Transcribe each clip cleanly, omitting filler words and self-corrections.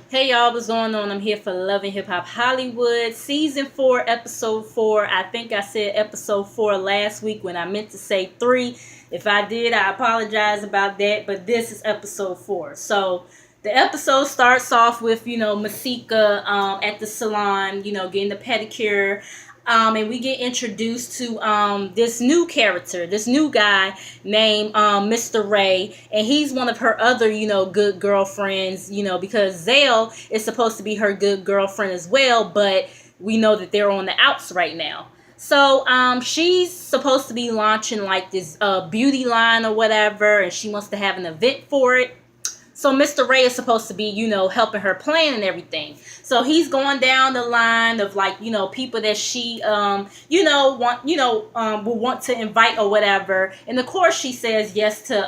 Hey y'all, what's going on? I'm here for Love and Hip Hop Hollywood, season 4, episode 4. I think I said episode 4 last week when I meant to say 3. If I did, I apologize about that, but this is episode 4. So the episode starts off with, Masika at the salon, getting the pedicure. And we get introduced to this new character, this new guy named Mr. Ray, and he's one of her other, good girlfriends, because Zale is supposed to be her good girlfriend as well, but we know that they're on the outs right now. So she's supposed to be launching like this beauty line or whatever, and she wants to have an event for it. So Mr. Ray is supposed to be, helping her plan and everything. So he's going down the line of like, people that she, will want to invite or whatever. And of course she says yes to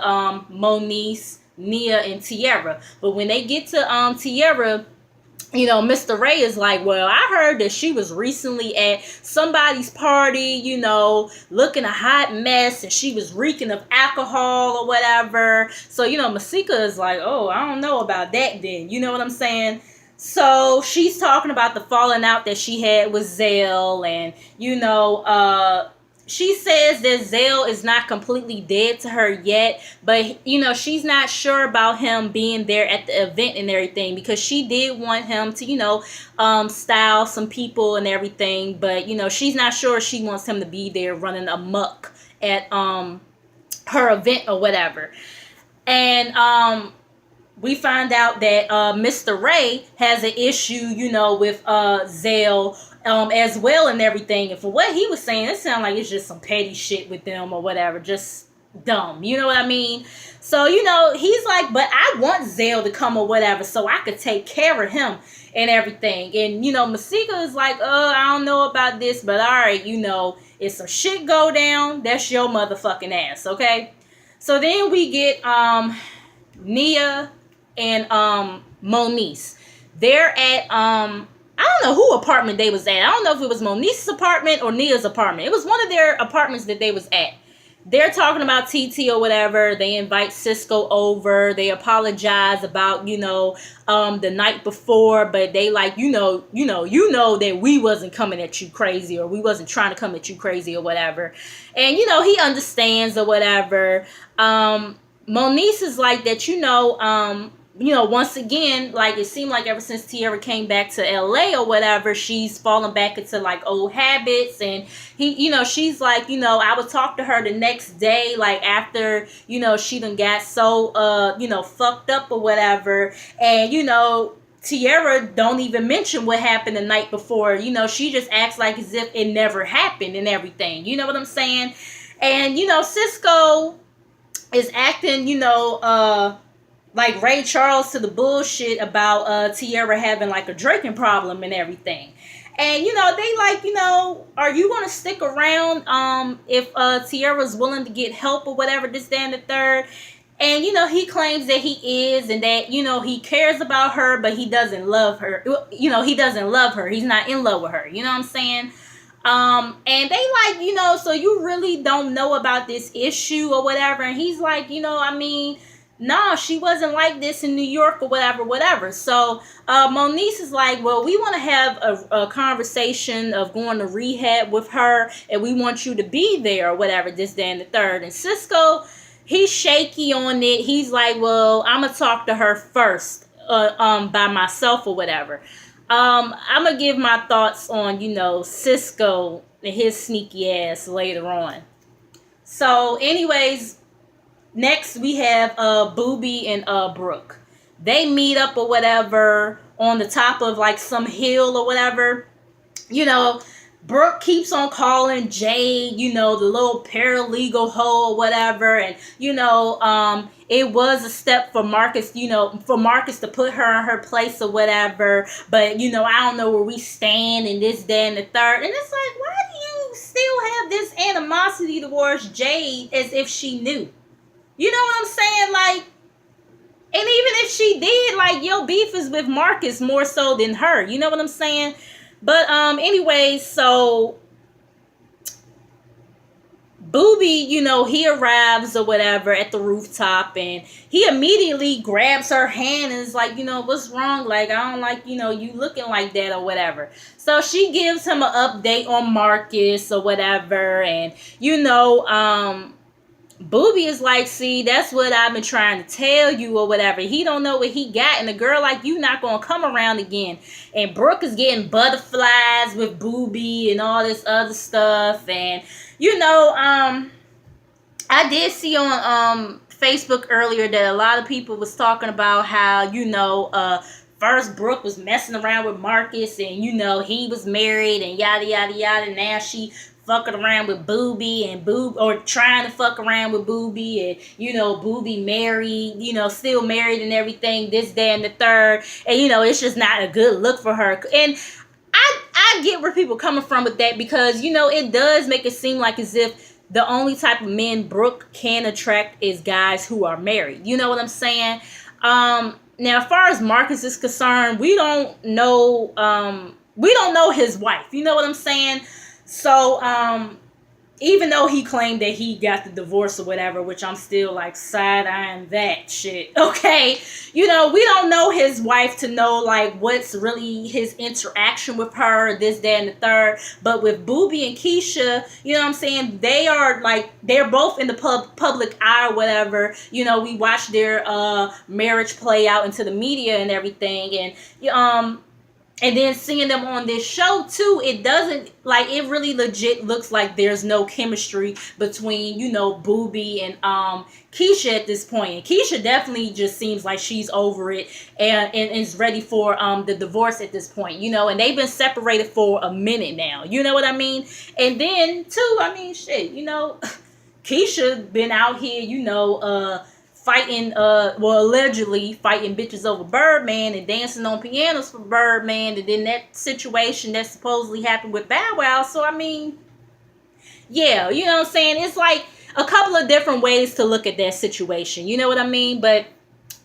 Moniece, Nia, and Tierra. But when they get to Tierra, Mr. Ray is like, well, I heard that she was recently at somebody's party, looking a hot mess, and she was reeking of alcohol or whatever. So, Masika is like, oh, I don't know about that then. You know what I'm saying? So she's talking about the falling out that she had with Zale, and, she says that Zale is not completely dead to her yet, but she's not sure about him being there at the event and everything, because she did want him to style some people and everything, but she's not sure she wants him to be there running amok at her event or whatever. And we find out that Mr. Ray has an issue, with Zale as well and everything. And for what he was saying, it sounded like it's just some petty shit with them or whatever. Just dumb. You know what I mean? So, he's like, but I want Zale to come or whatever so I could take care of him and everything. And, Masika is like, I don't know about this, but all right, if some shit go down, that's your motherfucking ass, okay? So then we get Nia and Moniece. They're at I don't know who apartment they was at. I don't know if it was Moniece's apartment or Nia's apartment. It was one of their apartments that they was at. They're talking about TT or whatever. They invite Cisco over. They apologize about, the night before, but they like, that we wasn't coming at you crazy, or we wasn't trying to come at you crazy or whatever. And, he understands or whatever. Moniece is like that, once again, like it seemed like ever since Tierra came back to LA or whatever, she's fallen back into like old habits. And she's like, I would talk to her the next day, like after, she done got so, fucked up or whatever. And, Tierra don't even mention what happened the night before. She just acts like as if it never happened and everything. You know what I'm saying? And, Cisco is acting, like Ray Charles to the bullshit about Tierra having like a drinking problem and everything. And, they like, are you going to stick around if Tierra's willing to get help or whatever, this, that, and the third? And, he claims that he is, and that, he cares about her, but he doesn't love her. He doesn't love her. He's not in love with her. You know what I'm saying? And they like, so you really don't know about this issue or whatever. And he's like, no, she wasn't like this in New York or whatever. So Moniece is like, well, we want to have a conversation of going to rehab with her, and we want you to be there or whatever, this, that, and the third. And Cisco, he's shaky on it. He's like, well, I'm going to talk to her first by myself or whatever. I'm going to give my thoughts on, Cisco and his sneaky ass later on. So anyways, next we have Booby and Brooke. They meet up or whatever on the top of like some hill or whatever. Brooke keeps on calling Jade, the little paralegal hoe or whatever. And, it was a step for Marcus, for Marcus to put her in her place or whatever. But, I don't know where we stand and this, that, and the third. And it's like, why do you still have this animosity towards Jade as if she knew? You know what I'm saying? Like, and even if she did, like, your beef is with Marcus more so than her. You know what I'm saying? But anyways, so Booby, he arrives or whatever at the rooftop, and he immediately grabs her hand and is like, what's wrong? Like, I don't like, you looking like that or whatever. So she gives him an update on Marcus or whatever, and Booby is like, see, that's what I've been trying to tell you or whatever. He don't know what he got, and the girl like, you not gonna come around again. And Brooke is getting butterflies with Booby and all this other stuff. And I did see on Facebook earlier that a lot of people was talking about how first Brooke was messing around with Marcus, and he was married and yada yada yada. And now she fucking around with Booby and or trying to fuck around with Booby, and Booby married, still married and everything, this, that, and the third. And it's just not a good look for her. And I get where people coming from with that, because it does make it seem like as if the only type of men Brooke can attract is guys who are married. You know what I'm saying? Now, as far as Marcus is concerned, we don't know his wife. You know what I'm saying? So, even though he claimed that he got the divorce or whatever, which I'm still like side-eyeing that shit, okay? We don't know his wife to know like what's really his interaction with her, this, that, and the third. But with Booby and Keisha, you know what I'm saying? They're both in the public eye or whatever. We watch their marriage play out into the media and everything. And then seeing them on this show too, it really legit looks like there's no chemistry between, Booby and Keisha at this point. And Keisha definitely just seems like she's over it and is ready for the divorce at this point, and they've been separated for a minute now. You know what I mean? And then too, I mean, shit, Keisha been out here, fighting, allegedly fighting bitches over Birdman and dancing on pianos for Birdman, and then that situation that supposedly happened with Bow Wow. So, I mean, yeah, you know what I'm saying? It's like a couple of different ways to look at that situation. You know what I mean? But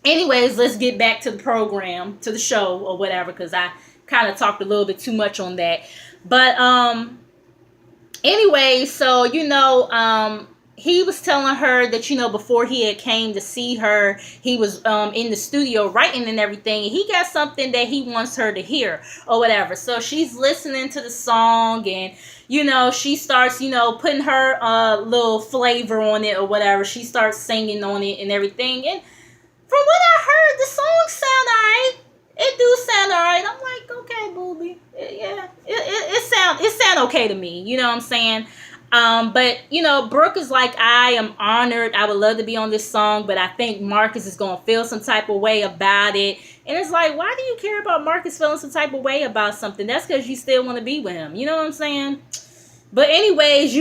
anyways, let's get back to the program, to the show or whatever, because I kind of talked a little bit too much on that. But, anyway, so, he was telling her that, before he had came to see her, he was in the studio writing and everything. And he got something that he wants her to hear or whatever. So she's listening to the song, and, she starts, putting her little flavor on it or whatever. She starts singing on it and everything. And from what I heard, the song sound alright. It do sound alright. I'm like, okay, Booby. Yeah, it sound okay to me. You know what I'm saying? But, Brooke is like, I am honored. I would love to be on this song, but I think Marcus is going to feel some type of way about it. And it's like, why do you care about Marcus feeling some type of way about something? That's because you still want to be with him. You know what I'm saying? But anyways,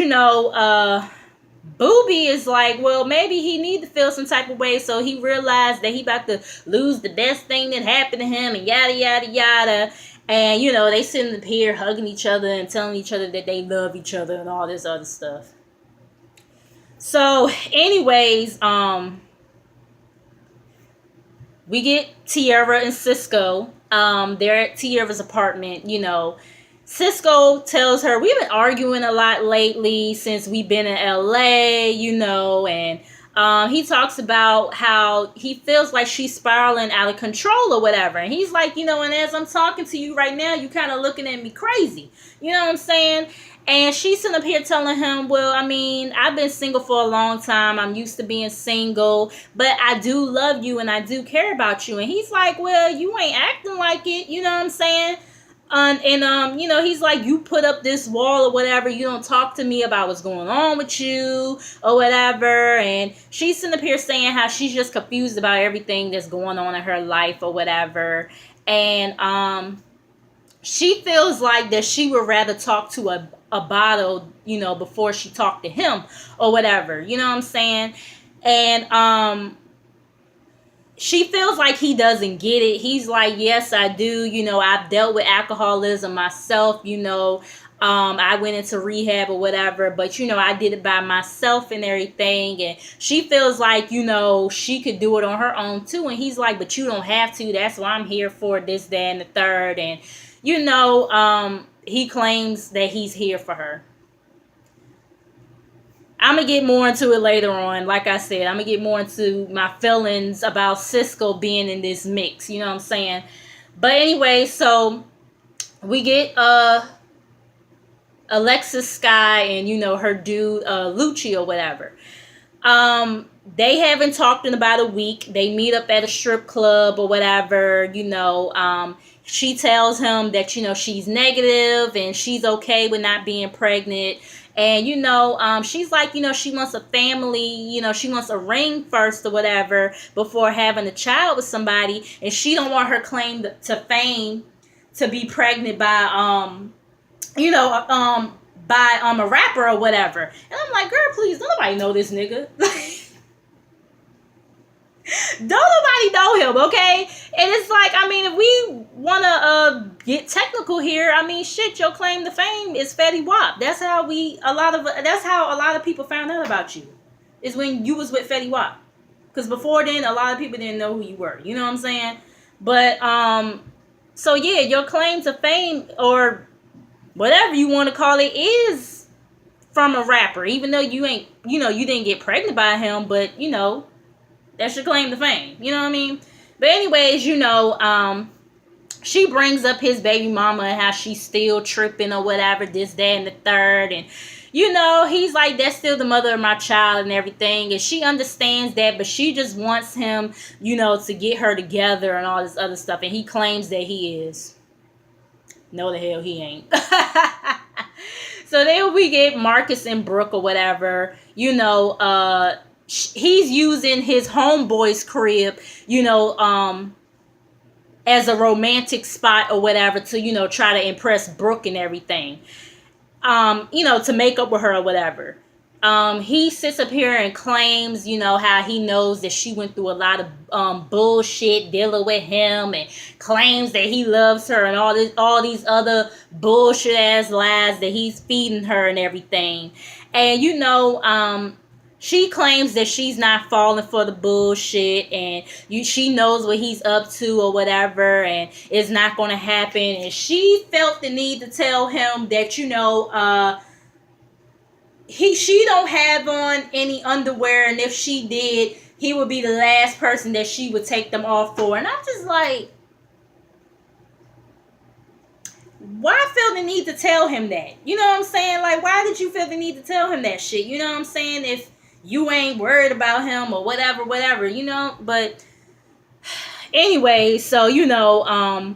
Booby is like, well, maybe he need to feel some type of way, so he realized that he about to lose the best thing that happened to him, and yada, yada, yada. And, they sitting up here hugging each other and telling each other that they love each other and all this other stuff. So, anyways, we get Tierra and Cisco. They're at Tierra's apartment, Cisco tells her, we've been arguing a lot lately since we've been in LA, and he talks about how he feels like she's spiraling out of control or whatever. And he's like, and as I'm talking to you right now, you kind of looking at me crazy. You know what I'm saying? And she's sitting up here telling him, well, I mean, I've been single for a long time. I'm used to being single, but I do love you and I do care about you. And he's like, well, you ain't acting like it. You know what I'm saying? He's like, you put up this wall or whatever. You don't talk to me about what's going on with you or whatever. And she's sitting up here saying how she's just confused about everything that's going on in her life or whatever. And she feels like that she would rather talk to a bottle, before she talked to him or whatever. You know what I'm saying? And she feels like he doesn't get it. He's like, yes, I do. I've dealt with alcoholism myself. I went into rehab or whatever, but, I did it by myself and everything. And she feels like, she could do it on her own too. And he's like, but you don't have to. That's what I'm here for, this, that, and the third. And, he claims that he's here for her. I'm going to get more into it later on. Like I said, I'm going to get more into my feelings about Cisco being in this mix. You know what I'm saying? But anyway, so we get Alexis Sky and, you know, her dude, Lucci or whatever. They haven't talked in about a week. They meet up at a strip club or whatever, you know. She tells him that, you know, she's negative and she's okay with not being pregnant. And, you know, she's like, you know, she wants a family, you know, she wants a ring first or whatever before having a child with somebody. And she don't want her claim to fame to be pregnant by, you know, by a rapper or whatever. And I'm like, girl, please, don't nobody know this nigga. Don't nobody know him, okay? And it's like, I mean, if we want to get technical here, I mean, shit, your claim to fame is Fetty Wap. That's how that's how a lot of people found out about you, is when you was with Fetty Wap. Because before then, a lot of people didn't know who you were. You know what I'm saying? But, so yeah, your claim to fame, or whatever you want to call it, is from a rapper. Even though you ain't, you know, you didn't get pregnant by him, but, you know, that's your claim to fame. You know what I mean? But anyways, you know, she brings up his baby mama and how she's still tripping or whatever, this, that, and the third. And, you know, he's like, that's still the mother of my child and everything. And she understands that, but she just wants him, you know, to get her together and all this other stuff. And he claims that he is. No, the hell he ain't. So then we get Marcus and Brooke or whatever, you know, he's using his homeboy's crib, you know, as a romantic spot or whatever to, you know, try to impress Brooke and everything, you know, to make up with her or whatever. He sits up here and claims, you know, how he knows that she went through a lot of bullshit dealing with him, and claims that he loves her and all these other bullshit ass lies that he's feeding her and everything. And, you know, she claims that she's not falling for the bullshit, and she knows what he's up to or whatever, and it's not going to happen. And she felt the need to tell him that, you know, she don't have on any underwear, and if she did, he would be the last person that she would take them off for. And I'm just like, why feel the need to tell him that? You know what I'm saying? Like, why did you feel the need to tell him that shit? You know what I'm saying? If you ain't worried about him or whatever, you know. But anyway, so, you know,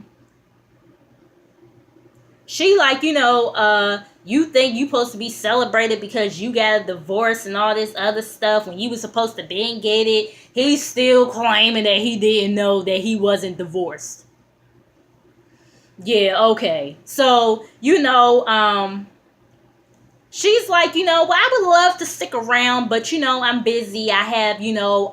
she like, you know, you think you supposed to be celebrated because you got a divorce and all this other stuff when you was supposed to be engaged. He's still claiming that he didn't know that he wasn't divorced. Yeah, okay. So, you know, she's like, you know, well, I would love to stick around, but, you know, I'm busy. I have, you know,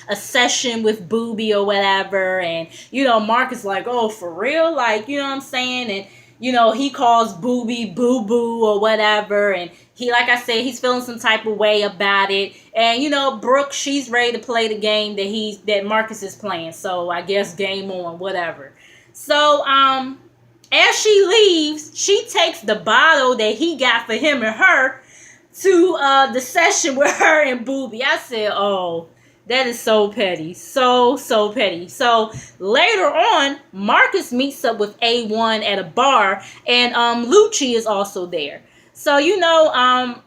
a session with Booby or whatever. And, you know, Mark is like, oh, for real? Like, you know what I'm saying? And, you know, he calls Booby boo-boo or whatever. And he, like I said, he's feeling some type of way about it. And, you know, Brooke, she's ready to play the game that Marcus is playing. So, I guess game on, whatever. So, as she leaves, she takes the bottle that he got for him and her to the session with her and Booby. I said, oh, that is so petty. So petty. So later on, Marcus meets up with A1 at a bar, and Lucci is also there. So, you know,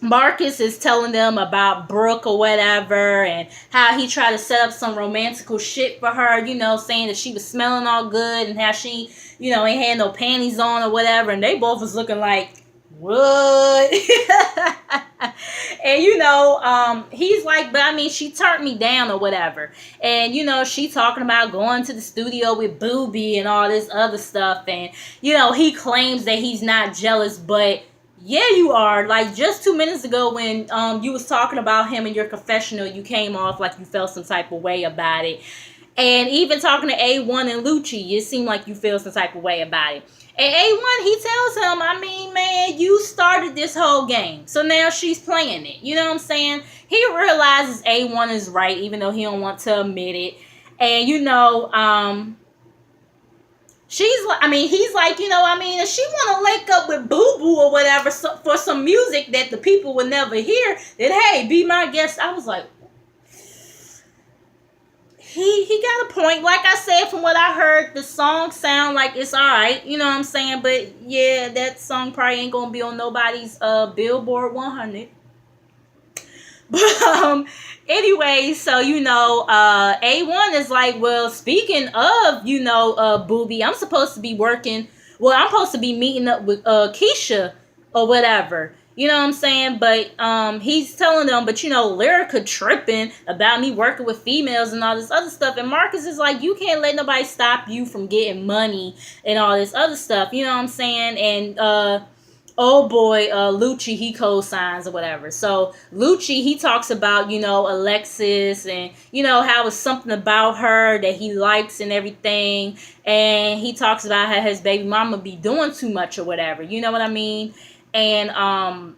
Marcus is telling them about Brooke or whatever, and how he tried to set up some romantical shit for her, you know, saying that she was smelling all good and how she, you know, ain't had no panties on or whatever. And they both was looking like, what? And, you know, he's like, but I mean, she turned me down or whatever. And, you know, she talking about going to the studio with Booby and all this other stuff. And, you know, he claims that he's not jealous, but yeah, you are. Like, just 2 minutes ago when you was talking about him in your confessional, you came off like you felt some type of way about it. And even talking to A1 and Lucci, it seemed like you feel some type of way about it. And A1, he tells him, I mean, man, you started this whole game. So now she's playing it. You know what I'm saying? He realizes A1 is right, even though he don't want to admit it. And, you know, she's like, I mean, he's like, if she want to link up with Boo Boo or whatever for some music that the people would never hear, then hey, be my guest. I was like, he got a point. Like I said, from what I heard, the song sound like it's all right. You know what I'm saying? But yeah, that song probably ain't gonna be on nobody's Billboard 100. But anyway, so A1 is like, well, speaking of Booby, I'm supposed to be working. Well, I'm supposed to be meeting up with Keisha or whatever. You know what I'm saying? But he's telling them, but Lyrica tripping about me working with females and all this other stuff. And Marcus is like, you can't let nobody stop you from getting money and all this other stuff. You know what I'm saying? And oh boy, Lucci, he co-signs or whatever. So Lucci, he talks about, Alexis and, how it's something about her that he likes and everything. And he talks about how his baby mama be doing too much or whatever. You know what I mean? And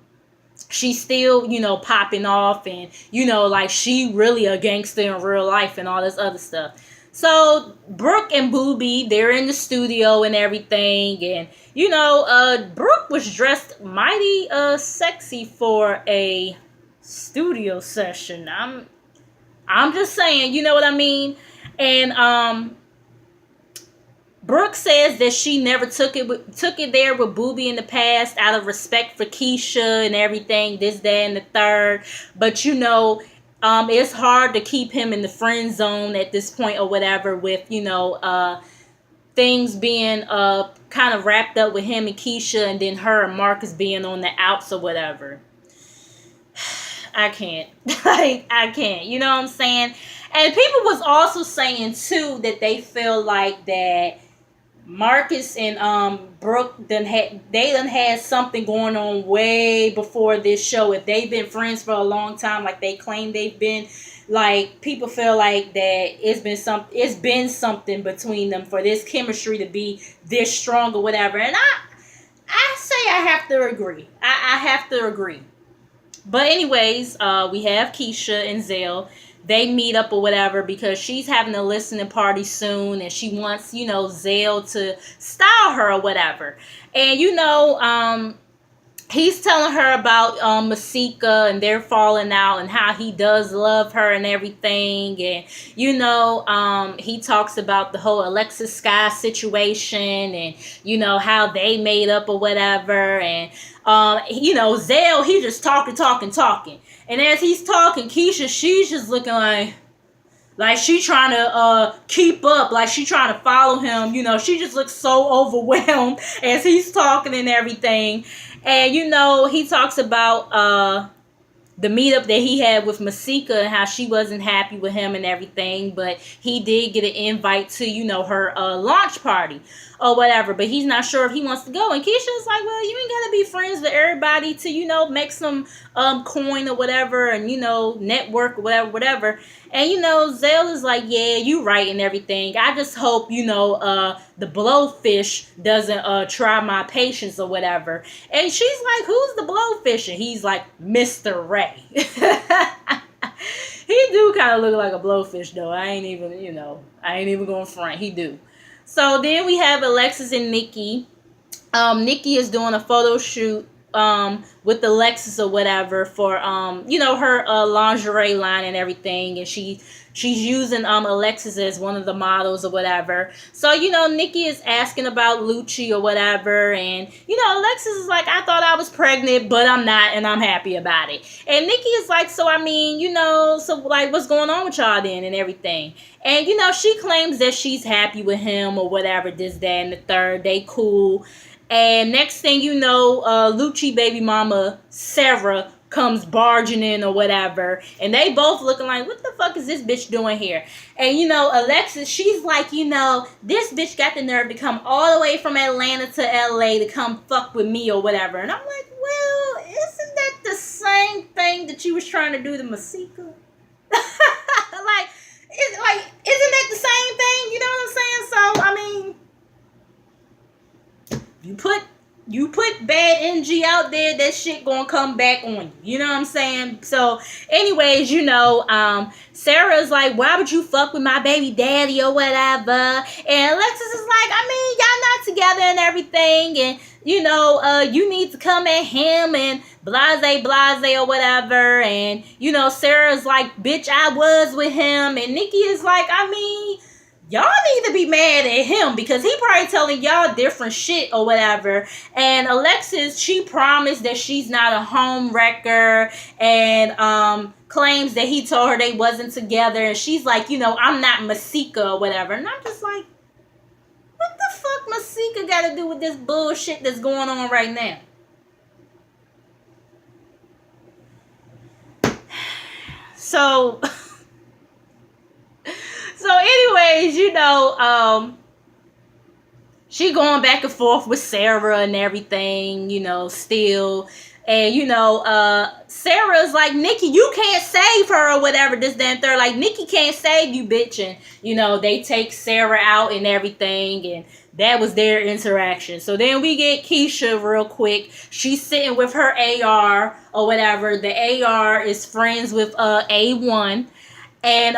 she's still, popping off and, like she really a gangster in real life and all this other stuff. So Brooke and Booby, they're in the studio and everything, and Brooke was dressed mighty sexy for a studio session. I'm just saying, you know what I mean? And Brooke says that she never took it there with Booby in the past out of respect for Keisha and everything, this, that, and the third. But it's hard to keep him in the friend zone at this point or whatever with, things being kind of wrapped up with him and Keisha and then her and Marcus being on the outs or whatever. I can't. I can't. You know what I'm saying? And people was also saying, too, that they feel like that Marcus and Brooke done had something going on way before this show. If they've been friends for a long time, like they claim they've been, like people feel like that it's been something between them for this chemistry to be this strong or whatever. And I say I have to agree. I have to agree. But anyways, we have Keisha and Zell. They meet up or whatever because she's having a listening party soon and she wants, Zell to style her or whatever. And, he's telling her about Masika and they're falling out and how he does love her and everything. And, he talks about the whole Alexis Sky situation and, how they made up or whatever. And, Zell, he just talking. And as he's talking, Keisha, she's just looking like she trying to keep up, like she trying to follow him. She just looks so overwhelmed as he's talking and everything. And, he talks about the meetup that he had with Masika and how she wasn't happy with him and everything. But he did get an invite to, her launch party or whatever. But he's not sure if he wants to go. And Keisha's like, well, you ain't got to be friends with everybody to, make some coin or whatever and, network or whatever. And, Zell is like, yeah, you right and everything. I just hope, the blowfish doesn't try my patience or whatever. And she's like, who's the blowfish? And he's like, Mr. Ray. He do kind of look like a blowfish, though. I ain't even going front. He do. So then we have Alexis and Nikki. Nikki is doing a photo shoot with Alexis or whatever for her lingerie line and everything, and she's using Alexis as one of the models or whatever. So Nikki is asking about Lucci or whatever, and Alexis is like, I thought I was pregnant, but I'm not, and I'm happy about it. And Nikki is like, so I mean, so like, what's going on with y'all then and everything? And she claims that she's happy with him or whatever, this, that, and the third. They cool. And next thing you know, Lucci baby mama Sarah comes barging in or whatever, and they both looking like, what the fuck is this bitch doing here? And Alexis, she's like, this bitch got the nerve to come all the way from Atlanta to LA to come fuck with me or whatever. And I'm like, well, isn't that the same thing that you was trying to do to Masika? Isn't that the same thing? You know what I'm saying? So I mean, you put you put bad energy out there, that shit gonna come back on you. You know what I'm saying? So, anyways, Sarah's like, why would you fuck with my baby daddy or whatever? And Alexis is like, I mean, y'all not together and everything, and you need to come at him and blase or whatever. And Sarah's like, bitch, I was with him, and Nikki is like, I mean, y'all need to be mad at him because he probably telling y'all different shit or whatever. And Alexis, she promised that she's not a home wrecker, and claims that he told her they wasn't together. And she's like, I'm not Masika or whatever. And I'm just like, what the fuck Masika got to do with this bullshit that's going on right now? So... So anyways, she going back and forth with Sarah and everything, still. And, Sarah's like, Nikki, you can't save her or whatever, this, that, and third. Like, Nikki can't save you, bitch. And, they take Sarah out and everything. And that was their interaction. So then we get Keisha real quick. She's sitting with her AR or whatever. The AR is friends with A1. And,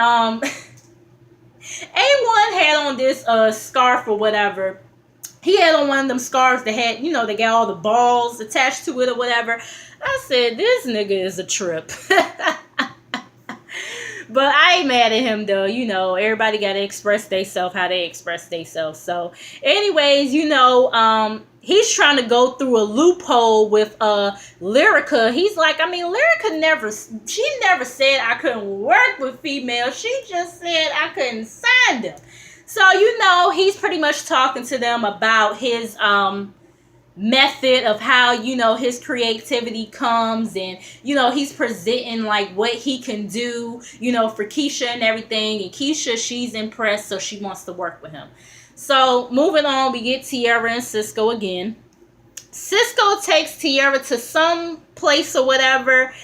A1 had on this scarf or whatever. He had on one of them scarves that had, they got all the balls attached to it or whatever. I said, this nigga is a trip. But I ain't mad at him though. Everybody got to express themselves how they express themselves. So anyways, he's trying to go through a loophole with Lyrica. He's like, I mean, Lyrica never said I couldn't work with females. She just said I couldn't sign them. So, he's pretty much talking to them about his method of how, his creativity comes, and, he's presenting like what he can do, for Keisha and everything. And Keisha, she's impressed, so she wants to work with him. So, moving on, we get Tiara and Cisco again. Cisco takes Tiara to some place or whatever,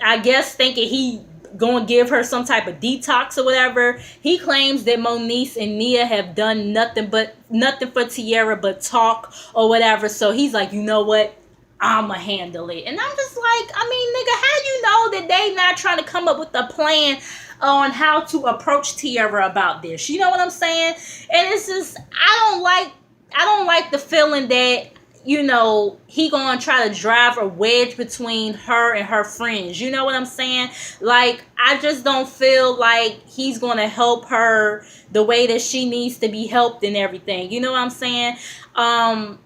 I guess thinking he going to give her some type of detox or whatever. He claims that Moniece and Nia have done nothing for Tiara but talk or whatever. So he's like, you know what? I'ma handle it. And I'm just like, I mean, nigga, how you know that they not trying to come up with a plan on how to approach Tiara about this? You know what I'm saying? And it's just, I don't like the feeling that, he gonna try to drive a wedge between her and her friends. You know what I'm saying? Like, I just don't feel like he's gonna help her the way that she needs to be helped and everything. You know what I'm saying? I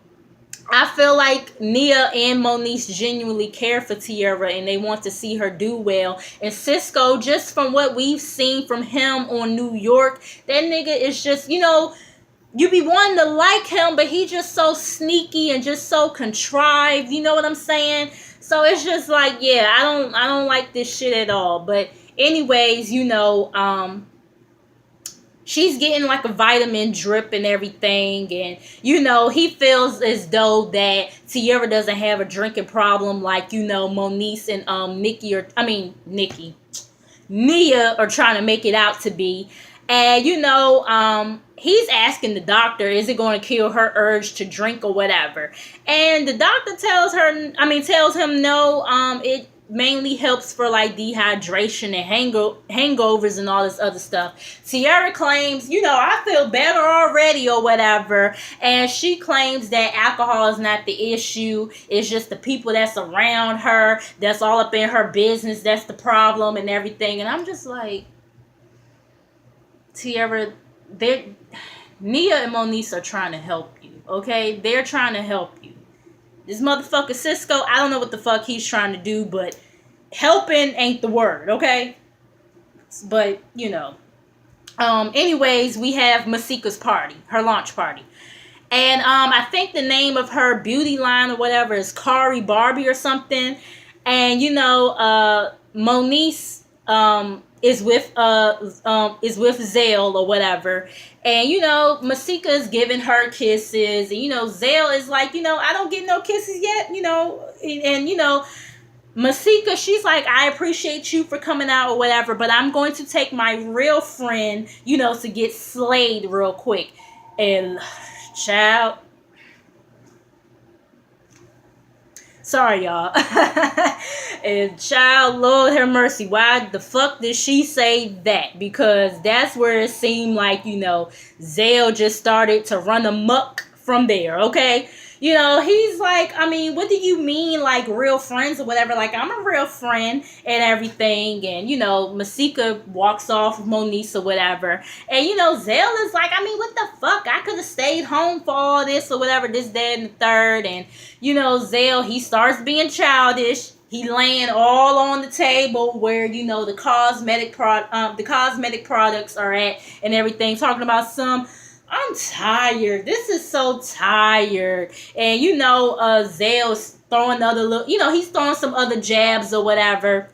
feel like Nia and Moniece genuinely care for Tiara and they want to see her do well. And Cisco, just from what we've seen from him on New York, that nigga is just, you be wanting to like him, but he just so sneaky and just so contrived. You know what I'm saying? So it's just like, yeah, I don't like this shit at all. But anyways, she's getting like a vitamin drip and everything. And, he feels as though that Tiara doesn't have a drinking problem like, Moniece and Nia are trying to make it out to be. And, he's asking the doctor, is it going to kill her urge to drink or whatever? And the doctor tells him no, it mainly helps for like dehydration and hangovers and all this other stuff. Tiara claims, I feel better already or whatever. And she claims that alcohol is not the issue. It's just the people that's around her, that's all up in her business, that's the problem and everything. And I'm just like, Tiara, Nia and Moniece are trying to help you, okay? They're trying to help you. This motherfucker Cisco, I don't know what the fuck he's trying to do, but helping ain't the word, okay? But, anyways, we have Masika's party, her launch party. And I think the name of her beauty line or whatever is Kari Barbie or something. And, Moniece, is with Zale or whatever. And, Masika is giving her kisses. And, Zale is like, I don't get no kisses yet, and Masika, she's like, I appreciate you for coming out or whatever, but I'm going to take my real friend, to get slayed real quick. And, child, Sorry, y'all. And child, Lord have mercy. Why the fuck did she say that? Because that's where it seemed like, Zale just started to run amok from there, okay? He's like, I mean, what do you mean, like, real friends or whatever? Like, I'm a real friend and everything. And, Masika walks off with Moniece or whatever. And, Zale is like, I mean, what the fuck? I could have stayed home for all this or whatever, this, that, and the third. And, Zale, he starts being childish. He laying all on the table where, the cosmetic products are at and everything. Talking about I'm tired. This is so tired. And Zale's throwing he's throwing some other jabs or whatever.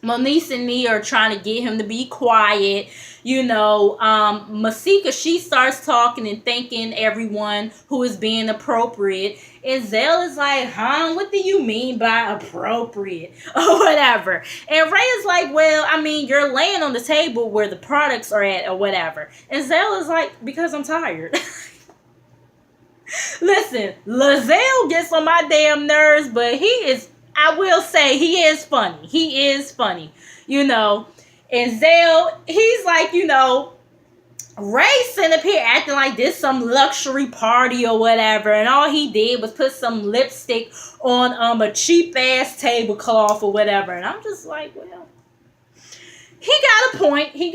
Moniece and Nia are trying to get him to be quiet. Masika, she starts talking and thanking everyone who is being appropriate. And Zale is like, huh? What do you mean by appropriate? Or whatever. And Ray is like, well, I mean, you're laying on the table where the products are at or whatever. And Zale is like, because I'm tired. Listen, LaZale gets on my damn nerves, but I will say he is funny. He is funny, And Zale, he's like, Ray sitting up here acting like this some luxury party or whatever, and all he did was put some lipstick on a cheap ass tablecloth or whatever. And I'm just like, well, he got a point. You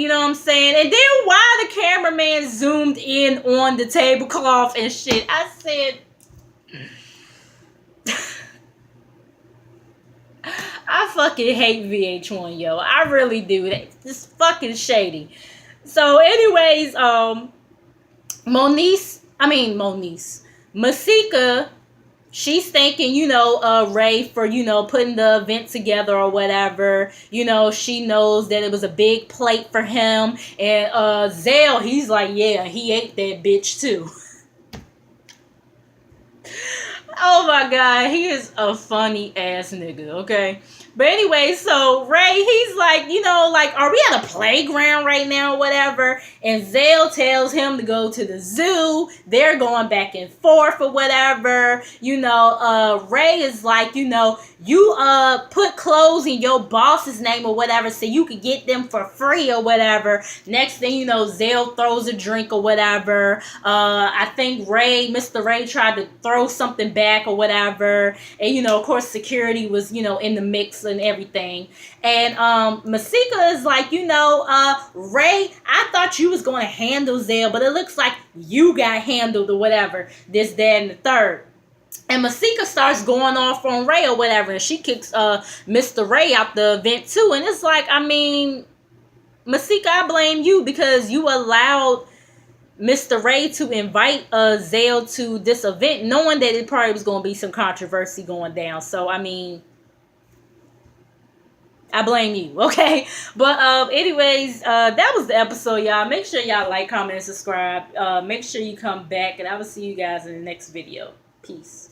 know what I'm saying? And then why the cameraman zoomed in on the tablecloth and shit, I said, I fucking hate VH1, yo. I really do. It's fucking shady. So, anyways, Masika, she's thanking, Ray for, putting the event together or whatever. She knows that it was a big plate for him. And Zale, he's like, yeah, he ate that bitch too. Oh my God, he is a funny ass nigga, okay? But anyway, so Ray, he's like, are we at a playground right now or whatever? And Zale tells him to go to the zoo. They're going back and forth or whatever. Ray is like, you put clothes in your boss's name or whatever so you could get them for free or whatever. Next thing you know, Zale throws a drink or whatever. I think Mr. Ray tried to throw something back or whatever. And, of course, security was, in the mix and everything. And Masika is like, Ray, I thought you was going to handle Zale, but it looks like you got handled or whatever. This, that, and the third. And Masika starts going off on Ray or whatever, and she kicks Mr. Ray out the event too. And it's like, I mean, Masika, I blame you because you allowed Mr. Ray to invite Zale to this event, knowing that it probably was going to be some controversy going down. So, I mean, I blame you, okay? But anyways, that was the episode, y'all. Make sure y'all like, comment, and subscribe. Make sure you come back, and I will see you guys in the next video. Peace.